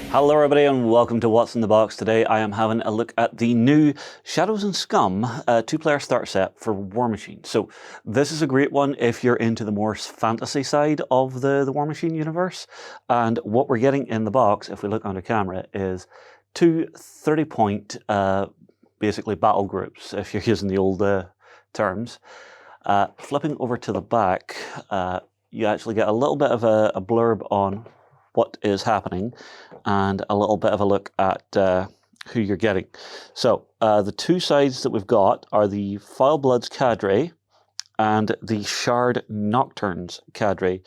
Hello everybody and welcome to What's in the Box. Today I am having a look at the new Shadows and Scum two-player starter set for Warmachine. So this is a great one if you're into the more fantasy side of the Warmachine universe. And what we're getting in the box, if we look under camera, is two 30-point basically battle groups, if you're using the old terms. Flipping over to the back, you actually get a little bit of a blurb on what is happening and a little bit of a look at who you're getting. So the two sides that we've got are the Foulbloods cadre and the Shard Nocturnes cadre.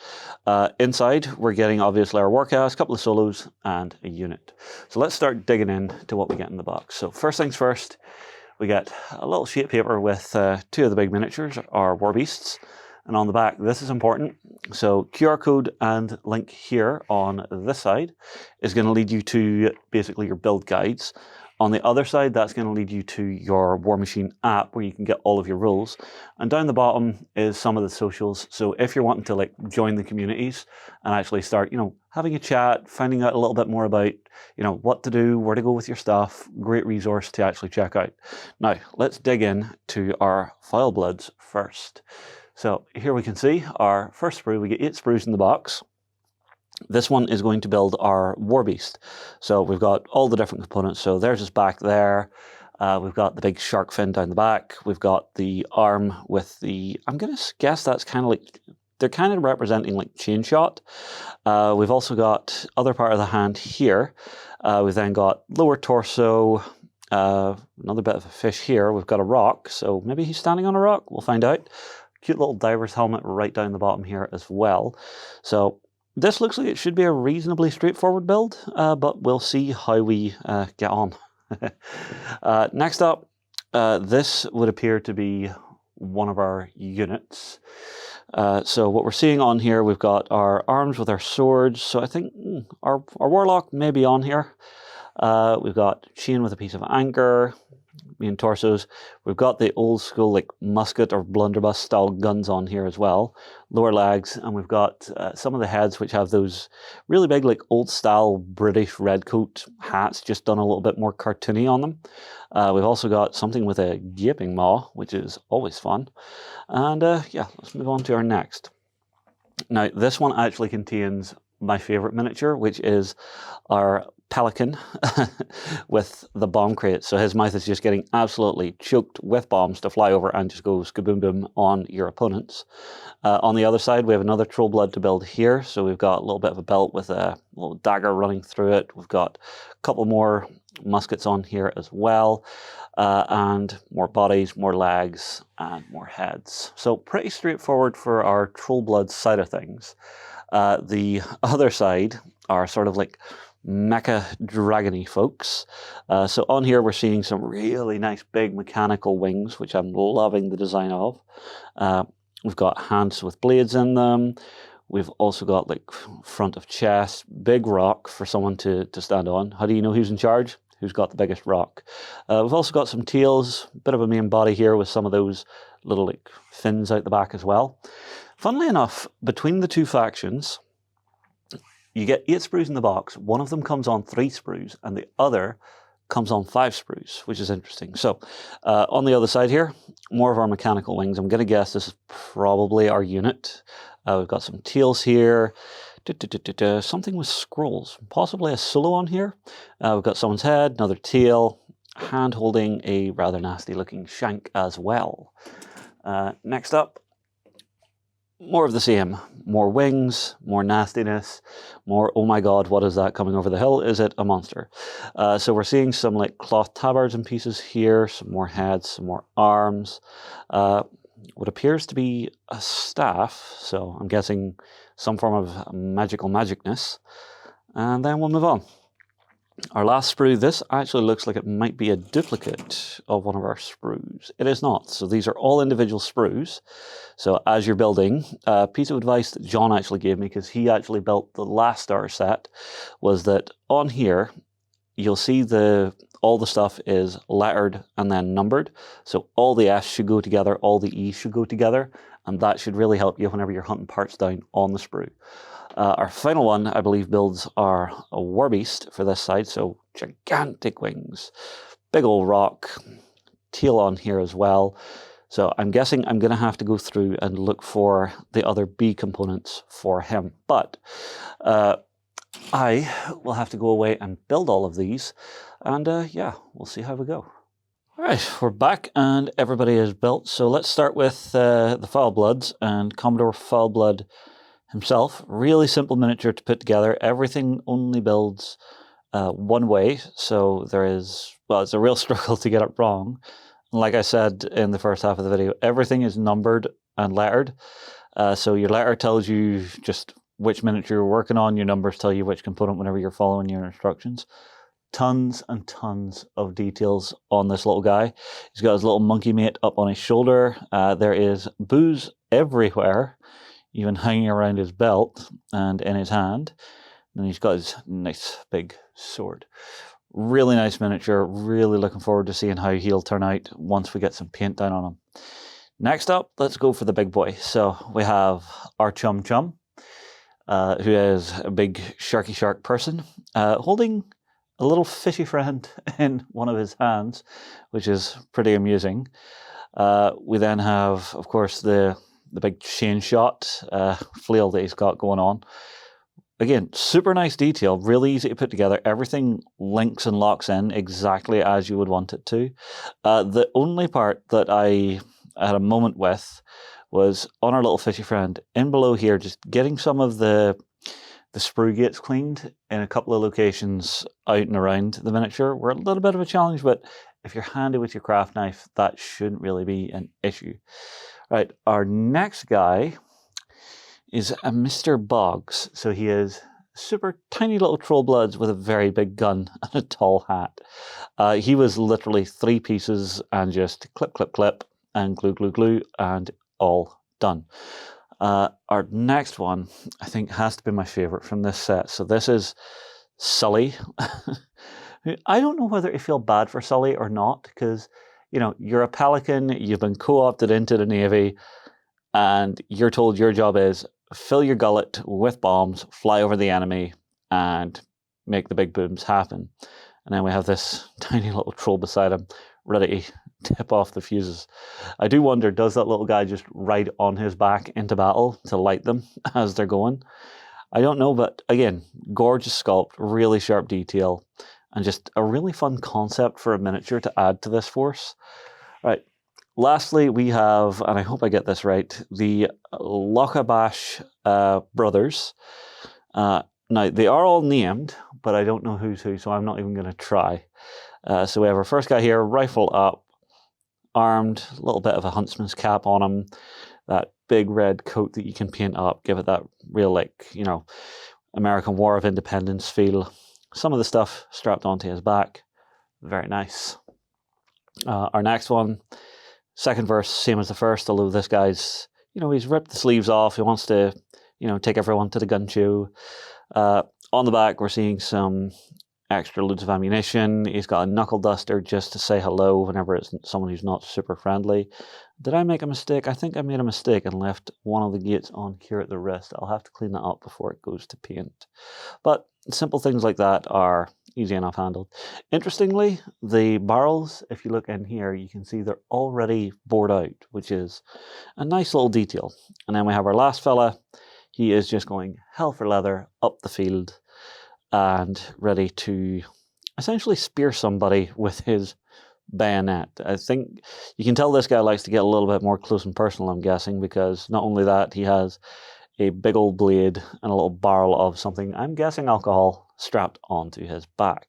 Inside we're getting obviously our Warcast, a couple of solos and a unit. So let's start digging into what we get in the box. So first things first, we get a little sheet of paper with two of the big miniatures, our war beasts. And on the back, this is important. So QR code and link here on this side is going to lead you to basically your build guides. On the other side, that's going to lead you to your Warmachine app where you can get all of your rules. And down the bottom is some of the socials. So if you're wanting to join the communities and actually start, having a chat, finding out a little bit more about, what to do, where to go with your stuff, great resource to actually check out. Now, let's dig in to our Foulbloods first. So here we can see our first sprue. We get 8 sprues in the box. This one is going to build our war beast. So we've got all the different components. So there's his back there. We've got the big shark fin down the back. We've got the arm with the, I'm going to guess that's kind of like, they're kind of representing like chain shot. We've also got other part of the hand here. We've then got lower torso, another bit of a fish here. We've got a rock. So maybe he's standing on a rock. We'll find out. Cute little diver's helmet right down the bottom here as well. So this looks like it should be a reasonably straightforward build, but we'll see how we get on. Next up, this would appear to be one of our units. So what we're seeing on here, we've got our arms with our swords. So I think our warlock may be on here. We've got chain with a piece of anchor. Main torsos. We've got the old school musket or blunderbuss style guns on here as well. Lower legs, and we've got some of the heads which have those really big old style British redcoat hats, just done a little bit more cartoony on them. We've also got something with a gaping maw, which is always fun. And yeah, let's move on to our next. Now this one actually contains my favorite miniature, which is our pelican with the bomb crate. So his mouth is just getting absolutely choked with bombs to fly over and just go skaboom boom on your opponents. On the other side, we have another Trollblood to build here. So we've got a little bit of a belt with a little dagger running through it. We've got a couple more muskets on here as well. And more bodies, more legs, and more heads. So pretty straightforward for our Trollblood side of things. The other side are sort of mecha dragony folks. So on here we're seeing some really nice big mechanical wings, which I'm loving the design of. We've got hands with blades in them. We've also got front of chest, big rock for someone to stand on. How do you know who's in charge? Who's got the biggest rock? We've also got some tails, bit of a main body here with some of those little fins out the back as well. Funnily enough, between the two factions, you get 8 sprues in the box. One of them comes on 3 sprues, and the other comes on 5 sprues, which is interesting. So on the other side here, more of our mechanical wings. I'm going to guess this is probably our unit. We've got some tails here. Something with scrolls, possibly a solo on here. We've got someone's head, another tail, hand holding a rather nasty looking shank as well. Next up, more of the same. More wings, more nastiness, more, oh my god, what is that coming over the hill? Is it a monster? So we're seeing some cloth tabards and pieces here, some more heads, some more arms. What appears to be a staff, so I'm guessing some form of magicness. And then we'll move on. Our last sprue, this actually looks like it might be a duplicate of one of our sprues. It is not. So these are all individual sprues. So as you're building, a piece of advice that John actually gave me, because he actually built the last starter set, was that on here, you'll see all the stuff is lettered and then numbered. So all the F's should go together, all the E's should go together, and that should really help you whenever you're hunting parts down on the sprue. Our final one, I believe, builds our war beast for this side, so gigantic wings, big old rock, tail on here as well. So I'm guessing I'm going to have to go through and look for the other B components for him. But I will have to go away and build all of these, and yeah, we'll see how we go. All right, we're back and everybody is built. So let's start with the Foulbloods and Commodore Foulblood himself. Really simple miniature to put together. Everything only builds one way, so there is, well, it's a real struggle to get it wrong. Like I said in the first half of the video, everything is numbered and lettered. So your letter tells you just which miniature you're working on, your numbers tell you which component whenever you're following your instructions. Tons and tons of details on this little guy. He's got his little monkey mate up on his shoulder. There is booze everywhere, even hanging around his belt and in his hand. And he's got his nice big sword. Really nice miniature. Really looking forward to seeing how he'll turn out once we get some paint down on him. Next up, let's go for the big boy. So we have our Chum Chum, who is a big sharky shark person, holding a little fishy friend in one of his hands, which is pretty amusing. We then have, of course, the big chain shot flail that he's got going on. Again, super nice detail, really easy to put together. Everything links and locks in exactly as you would want it to. The only part that I had a moment with was on our little fishy friend, in below here, just getting some of the sprue gates cleaned in a couple of locations out and around the miniature were a little bit of a challenge, but if you're handy with your craft knife, that shouldn't really be an issue. Right, our next guy is a Mr. Boggs. So he is super tiny little Trollbloods with a very big gun and a tall hat. He was literally 3 pieces and just clip, clip, clip, and glue, glue, glue, and all done. Our next one, I think, has to be my favorite from this set. So this is Sully. I don't know whether to feel bad for Sully or not, because, you know, you're a Pelican, you've been co-opted into the Navy, and you're told your job is fill your gullet with bombs, fly over the enemy, and make the big booms happen. And then we have this tiny little troll beside him, ready to tip off the fuses. I do wonder, does that little guy just ride on his back into battle to light them as they're going? I don't know, but again, gorgeous sculpt, really sharp detail, and just a really fun concept for a miniature to add to this force. All right, lastly, we have, and I hope I get this right, the Lochabash brothers. Now, they are all named, but I don't know who's who, so I'm not even going to try. So we have our first guy here, rifle up, armed, a little bit of a huntsman's cap on him, that big red coat that you can paint up, give it that real, like, you know, American War of Independence feel. Some of the stuff strapped onto his back, very nice. Our next one, second verse, same as the first, although this guy's, you know, he's ripped the sleeves off, he wants to, you know, take everyone to the gun show. On the back, we're seeing some extra loads of ammunition. He's got a knuckle duster just to say hello whenever it's someone who's not super friendly. Did I make a mistake? I think I made a mistake and left one of the gates on here at the wrist. I'll have to clean that up before it goes to paint. But simple things like that are easy enough handled. Interestingly, the barrels, if you look in here, you can see they're already bored out, which is a nice little detail. And then we have our last fella. He is just going hell for leather up the field and ready to essentially spear somebody with his bayonet. I think you can tell this guy likes to get a little bit more close and personal, I'm guessing, because not only that, he has a big old blade and a little barrel of something, I'm guessing alcohol, strapped onto his back.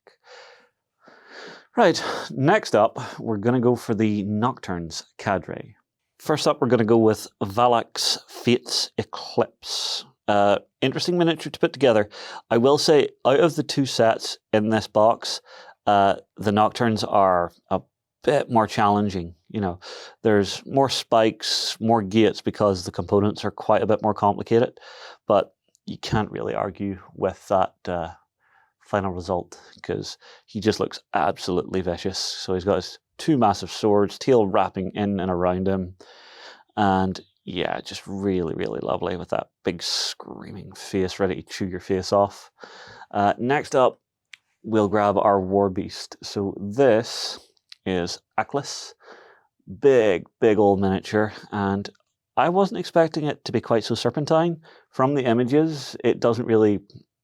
Right, next up, we're going to go for the Nocturnes cadre. First up, we're going to go with Vallyx Fate's Eclipse. Interesting miniature to put together. I will say, out of the 2 sets in this box, the Nocturnes are a bit more challenging. You know, there's more spikes, more gates because the components are quite a bit more complicated, but you can't really argue with that final result because he just looks absolutely vicious. So he's got his 2 massive swords, tail wrapping in and around him, and yeah, just really, really lovely with that big screaming face ready to chew your face off. Next up, we'll grab our War Beast. So this is Eclipse. Big, big old miniature, and I wasn't expecting it to be quite so serpentine. From the images, it doesn't really...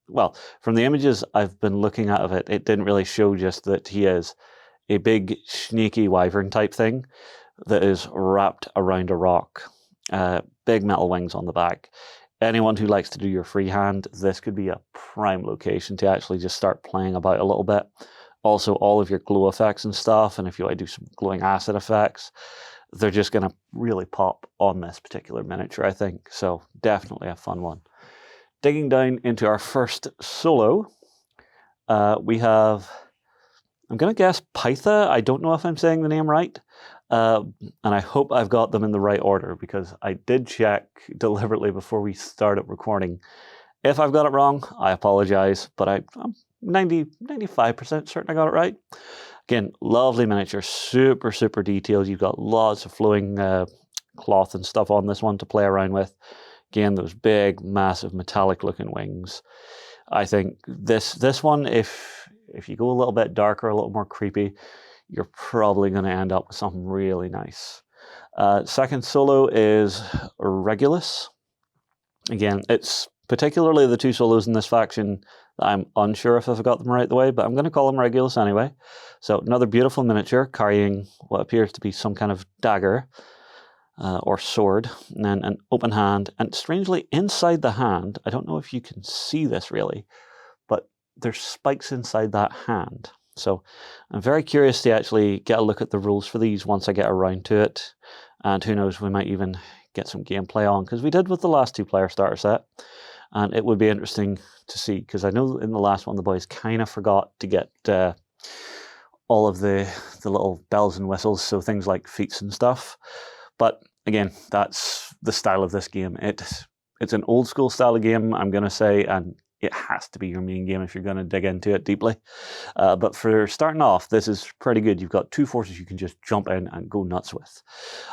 Well, from the images I've been looking at of it, it didn't really show just that he is a big, snaky wyvern type thing that is wrapped around a rock. Big metal wings on the back. Anyone who likes to do your freehand, this could be a prime location to actually just start playing about a little bit. Also, all of your glow effects and stuff, and if you want to do some glowing acid effects, they're just going to really pop on this particular miniature, I think. So definitely a fun one. Digging down into our first solo, we have, I'm going to guess Pytha. I don't know if I'm saying the name right. And I hope I've got them in the right order, because I did check deliberately before we started recording. If I've got it wrong, I apologize, but I'm 95% certain I got it right. Again, lovely miniature, super, super detailed. You've got lots of flowing cloth and stuff on this one to play around with. Again, those big, massive, metallic-looking wings. I think this one, if you go a little bit darker, a little more creepy, you're probably going to end up with something really nice. Second solo is Regulus. Again, it's particularly the two solos in this faction that I'm unsure if I've got them right the way, but I'm going to call them Regulus anyway. So another beautiful miniature carrying what appears to be some kind of dagger or sword, and then an open hand. And strangely, inside the hand, I don't know if you can see this really, but there's spikes inside that hand. So I'm very curious to actually get a look at the rules for these once I get around to it. And who knows, we might even get some gameplay on, because we did with the last two-player starter set. And it would be interesting to see, because I know in the last one the boys kind of forgot to get all of the little bells and whistles, so things like feats and stuff. But again, that's the style of this game. It's an old school style of game, I'm going to say, and it has to be your main game if you're going to dig into it deeply. But for starting off, this is pretty good. You've got two forces you can just jump in and go nuts with.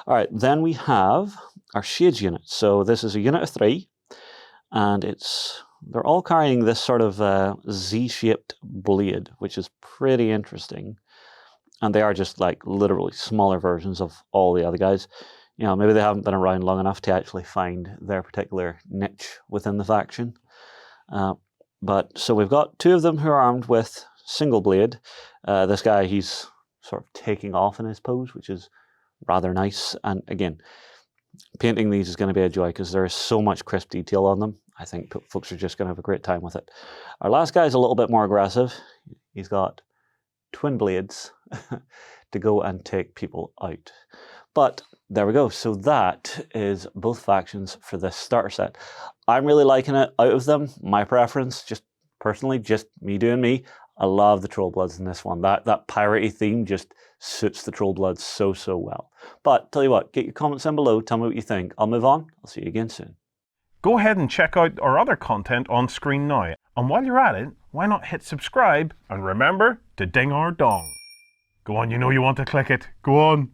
All right, then we have our Shades unit. So this is a unit of 3, and they're all carrying this sort of Z-shaped blade, which is pretty interesting. And they are just like literally smaller versions of all the other guys. You know, maybe they haven't been around long enough to actually find their particular niche within the faction. But so we've got 2 of them who are armed with single blade. This guy, he's sort of taking off in his pose, which is rather nice. And again, painting these is going to be a joy, because there is so much crisp detail on them. I think folks are just going to have a great time with it. Our last guy is a little bit more aggressive. He's got twin blades to go and take people out. But there we go. So that is both factions for this starter set. I'm really liking it. Out of them, my preference, just personally, just me doing me, I love the Trollbloods in this one. That piratey theme just suits the Trollbloods so, so well. But tell you what, get your comments down below. Tell me what you think. I'll move on. I'll see you again soon. Go ahead and check out our other content on screen now. And while you're at it, why not hit subscribe and remember to ding our dong. Go on, you know you want to click it. Go on.